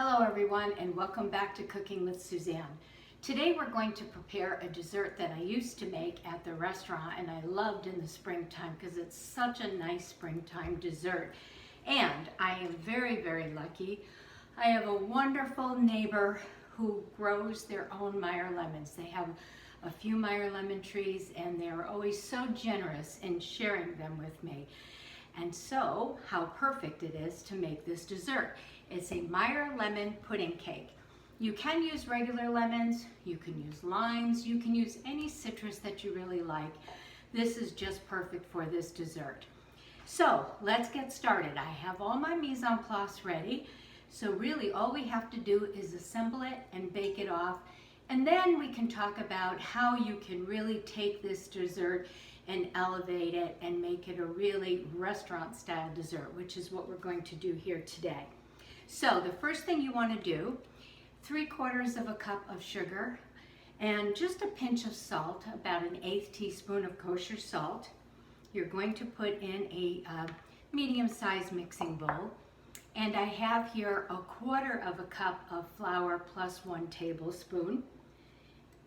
Hello everyone and welcome back to Cooking with Suzanne. Today we're going to prepare a dessert that I used to make at the restaurant and I loved in the springtime because it's such a nice springtime dessert. And I am very lucky. I have a wonderful neighbor who grows their own Meyer lemons. They have a few Meyer lemon trees and they're always so generous in sharing them with me. And so, how perfect it is to make this dessert. It's a Meyer lemon pudding cake. You can use regular lemons, you can use limes, you can use any citrus that you really like. This is just perfect for this dessert. So, let's get started. I have all my mise en place ready. So really all we have to do is assemble it and bake it off. And then we can talk about how you can really take this dessert and elevate it and make it a really restaurant style dessert, which is what we're going to do here today. So the first thing you want to do, 3/4 of a cup of sugar and just a pinch of salt, about an 1/8 teaspoon of kosher salt. You're going to put in a medium-sized mixing bowl. And I have here 1/4 of a cup of flour plus 1 tablespoon.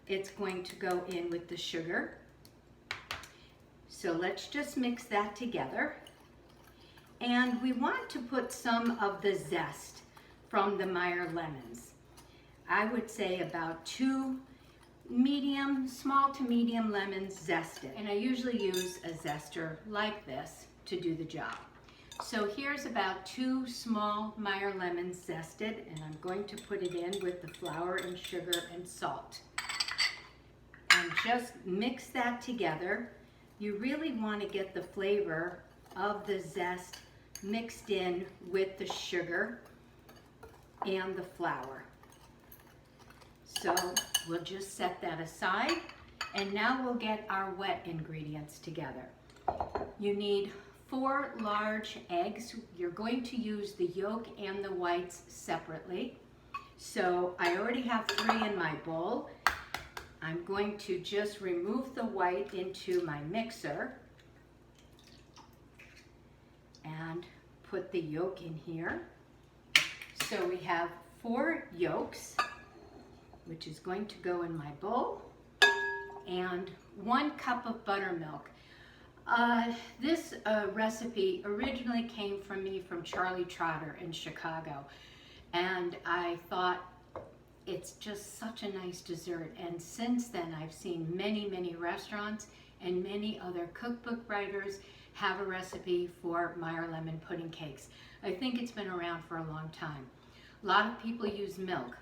It's going to go in with the sugar. So let's just mix that together. And we want to put some of the zest from the Meyer lemons. I would say about 2 small to medium lemons zested. And I usually use a zester like this to do the job. So here's about 2 small Meyer lemons zested, and I'm going to put it in with the flour and sugar and salt. And just mix that together. You really want to get the flavor of the zest mixed in with the sugar and the flour. So we'll just set that aside, and now we'll get our wet ingredients together. You need 4 large eggs. You're going to use the yolk and the whites separately. So I already have 3 in my bowl. I'm going to just remove the white into my mixer and put the yolk in here. So we have 4 yolks, which is going to go in my bowl, and 1 cup of buttermilk. This recipe originally came from me from Charlie Trotter in Chicago, and I thought it's just such a nice dessert. And since then I've seen many restaurants and many other cookbook writers have a recipe for Meyer lemon pudding cakes. I think it's been around for a long time. A lot of people use milk.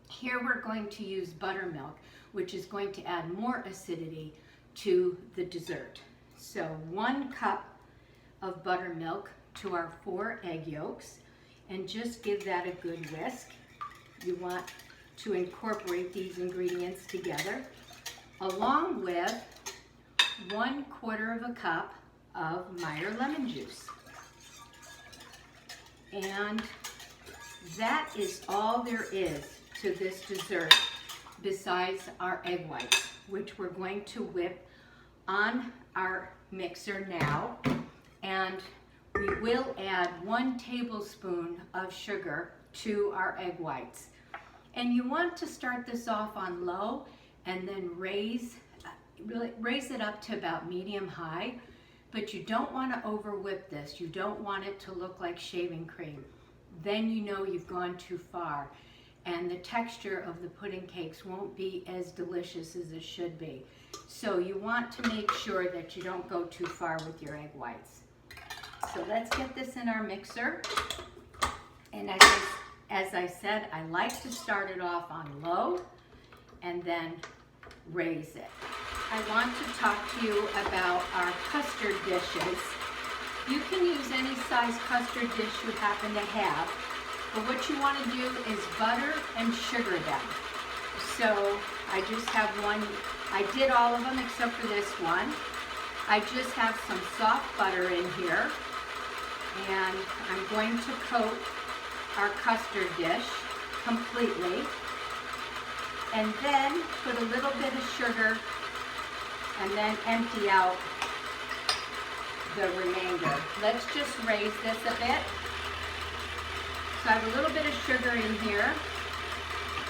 Here we're going to use buttermilk, which is going to add more acidity to the dessert. So 1 cup of buttermilk to our 4 egg yolks, and just give that a good whisk. You want to incorporate these ingredients together, along with 1/4 of a cup of Meyer lemon juice. And that is all there is to this dessert besides our egg whites, which we're going to whip on our mixer now. And we will add 1 tablespoon of sugar to our egg whites. And you want to start this off on low and then raise it up to about medium high, but you don't want to over whip this. You don't want it to look like shaving cream. Then you know you've gone too far, and the texture of the pudding cakes won't be as delicious as it should be. So you want to make sure that you don't go too far with your egg whites. So let's get this in our mixer. And as I said, I like to start it off on low and then raise it. I want to talk to you about our custard dishes. You can use any size custard dish you happen to have, but what you want to do is butter and sugar them. So I just have 1. I did all of them except for this one. I just have some soft butter in here, and I'm going to coat our custard dish completely, and then put a little bit of sugar and then empty out the remainder. Let's just raise this a bit. So I have a little bit of sugar in here.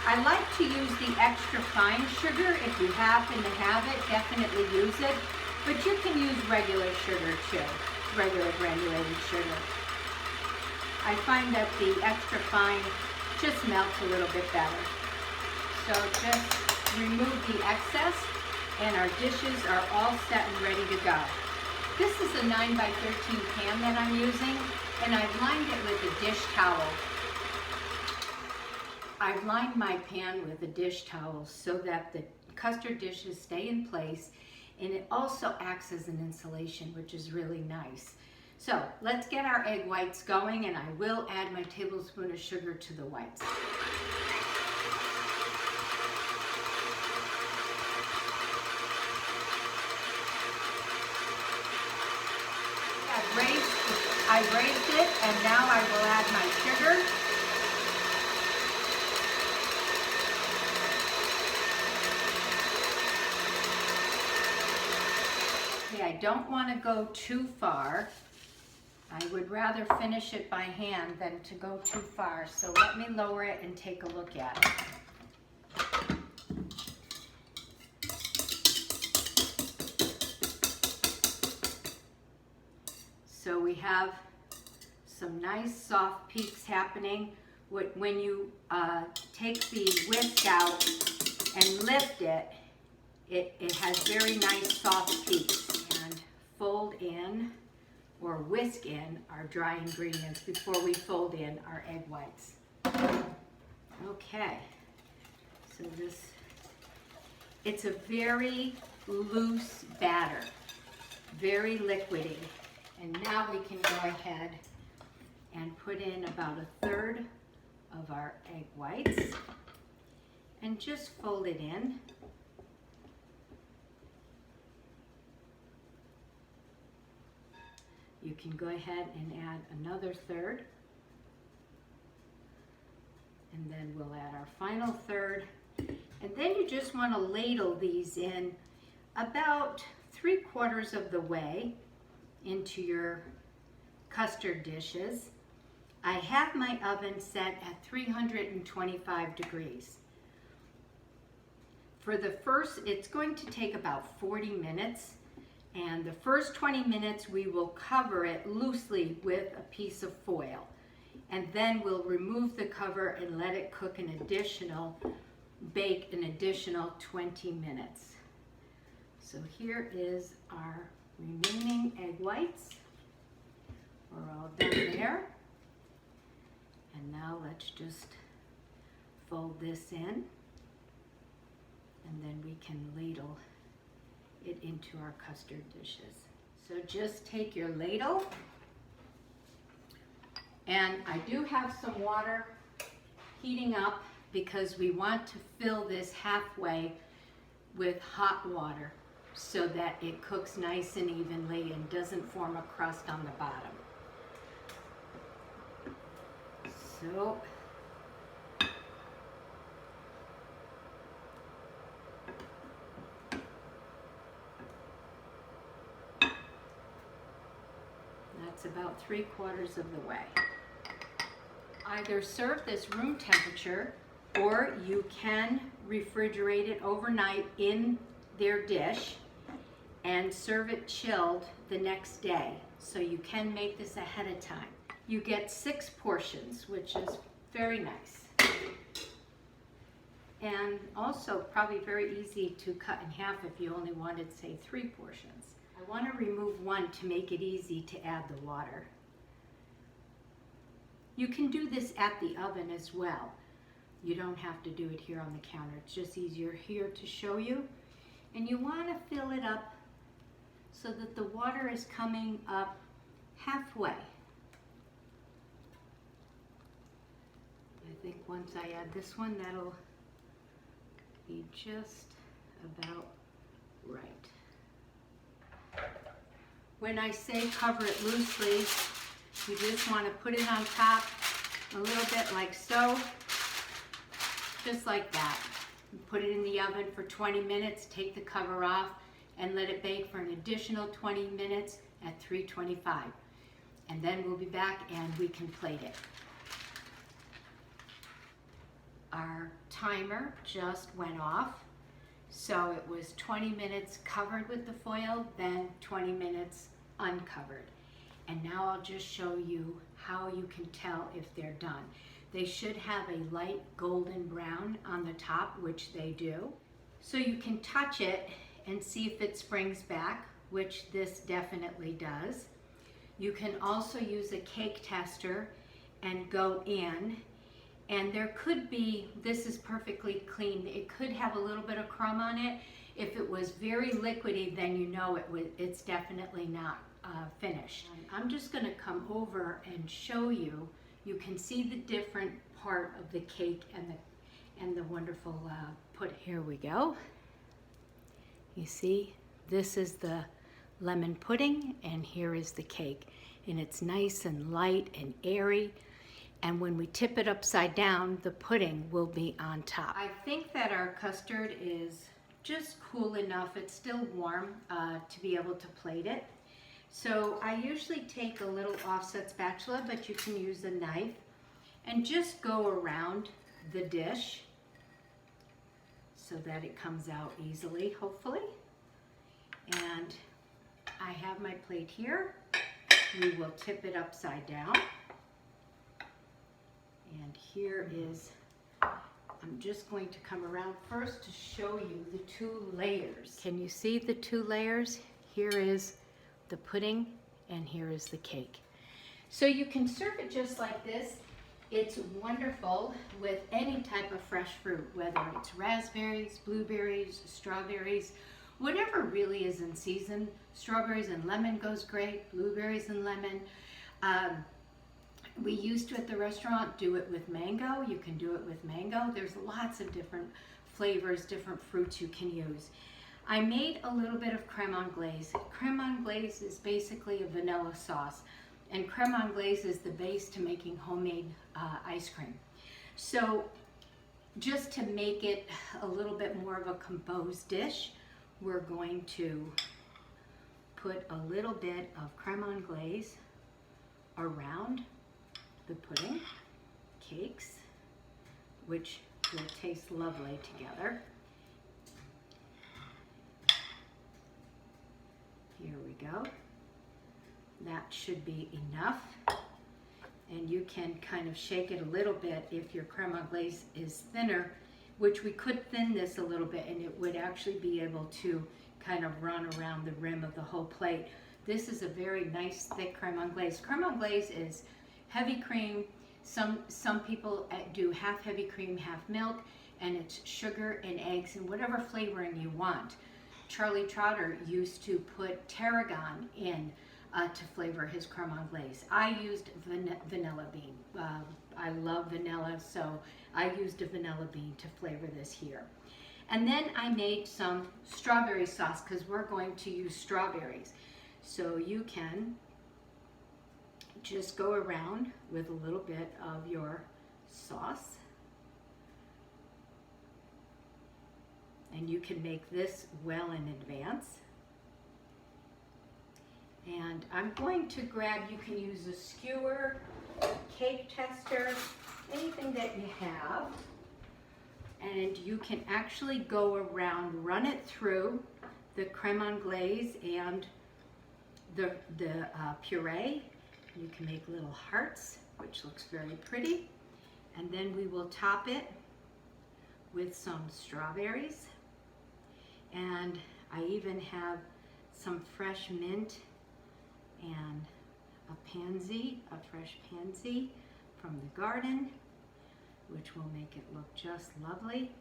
I like to use the extra fine sugar. If you happen to have it, definitely use it. But you can use regular sugar too, regular granulated sugar. I find that the extra fine just melts a little bit better. So just remove the excess and our dishes are all set and ready to go. This is a 9 by 13 pan that I'm using, and I've lined it with a dish towel. I've lined my pan with a dish towel so that the custard dishes stay in place, and it also acts as an insulation, which is really nice. So let's get our egg whites going, and I will add my tablespoon of sugar to the whites. I raised it, and now I will add my sugar. Okay, I don't want to go too far. I would rather finish it by hand than to go too far. So let me lower it and take a look at it. So we have some nice soft peaks happening. When you take the whisk out and lift it, it has very nice soft peaks. And fold in or whisk in our dry ingredients before we fold in our egg whites. Okay, so it's a very loose batter, very liquidy. And now we can go ahead and put in about 1/3 of our egg whites and just fold it in. You can go ahead and add another 1/3. And then we'll add our final 1/3. And then you just want to ladle these in about 3/4 of the way into your custard dishes. I have my oven set at 325 degrees. For the first, it's going to take about 40 minutes. And the first 20 minutes we will cover it loosely with a piece of foil. And then we'll remove the cover and let it cook bake an additional 20 minutes. So here is our remaining egg whites. We're all done there. And now let's just fold this in, and then we can ladle it into our custard dishes. So just take your ladle, and I do have some water heating up because we want to fill this halfway with hot water so that it cooks nice and evenly and doesn't form a crust on the bottom. So that's about 3/4 of the way. Either serve this room temperature, or you can refrigerate it overnight in their dish and serve it chilled the next day. So you can make this ahead of time. You get 6 portions, which is very nice. And also probably very easy to cut in half if you only wanted, say, 3 portions. I want to remove one to make it easy to add the water. You can do this at the oven as well. You don't have to do it here on the counter. It's just easier here to show you. And you want to fill it up so that the water is coming up halfway. I think once I add this one, that'll be just about right. When I say cover it loosely, you just want to put it on top a little bit like so, just like that. Put it in the oven for 20 minutes, take the cover off, and let it bake for an additional 20 minutes at 325. And then we'll be back and we can plate it. our timer just went off. So it was 20 minutes covered with the foil, then 20 minutes uncovered. And now I'll just show you how you can tell if they're done. They should have a light golden brown on the top, which they do. So you can touch it and see if it springs back, which this definitely does. You can also use a cake tester and go in, and there could be, this is perfectly clean, it could have a little bit of crumb on it. If it was very liquidy, then you know it's definitely not finished. I'm just going to come over and show you. You can see the different part of the cake and the wonderful pudding. Here we go. You see, this is the lemon pudding, and here is the cake. And it's nice and light and airy. And when we tip it upside down, the pudding will be on top. I think that our custard is just cool enough. It's still warm to be able to plate it. So I usually take a little offset spatula, but you can use a knife, and just go around the dish so that it comes out easily, hopefully. And I have my plate here. We will tip it upside down. And here is, I'm just going to come around first to show you the 2 layers. Can you see the 2 layers? Here is the pudding, and here is the cake. So you can serve it just like this. It's wonderful with any type of fresh fruit, whether it's raspberries, blueberries, strawberries, whatever really is in season. Strawberries and lemon goes great, blueberries and lemon. We used to at the restaurant do it with mango. You can do it with mango. There's lots of different flavors, different fruits you can use. I made a little bit of creme anglaise. Creme anglaise is basically a vanilla sauce, and creme anglaise is the base to making homemade ice cream. So just to make it a little bit more of a composed dish, we're going to put a little bit of creme anglaise around the pudding, cakes, which will taste lovely together. Here we go. That should be enough. And you can kind of shake it a little bit if your creme anglaise is thinner, which we could thin this a little bit and it would actually be able to kind of run around the rim of the whole plate. This is a very nice thick creme anglaise. Creme anglaise is heavy cream. Some people do half heavy cream, half milk, and it's sugar and eggs and whatever flavoring you want. Charlie Trotter used to put tarragon in to flavor his creme anglaise. I used vanilla bean. I love vanilla, so I used a vanilla bean to flavor this here. And then I made some strawberry sauce because we're going to use strawberries. So you can just go around with a little bit of your sauce. And you can make this well in advance. And I'm going to grab, you can use a skewer, cake tester, anything that you have. And you can actually go around, run it through the creme anglaise and the puree. You can make little hearts, which looks very pretty. And then we will top it with some strawberries. And I even have some fresh mint and a pansy, a fresh pansy from the garden, which will make it look just lovely.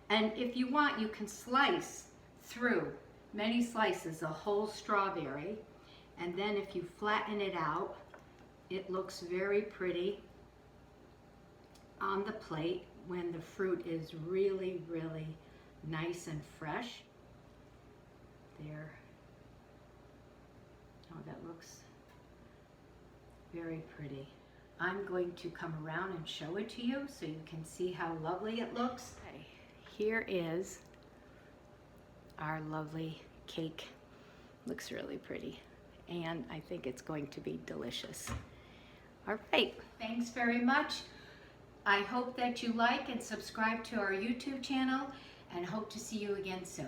And if you want, you can slice through many slices a whole strawberry, and then if you flatten it out, it looks very pretty on the plate when the fruit is really, really nice and fresh. There. Oh, that looks very pretty. I'm going to come around and show it to you so you can see how lovely it looks. Okay. Here is our lovely cake. Looks really pretty, and I think it's going to be delicious. All right, thanks very much. I hope that you like and subscribe to our YouTube channel, and hope to see you again soon.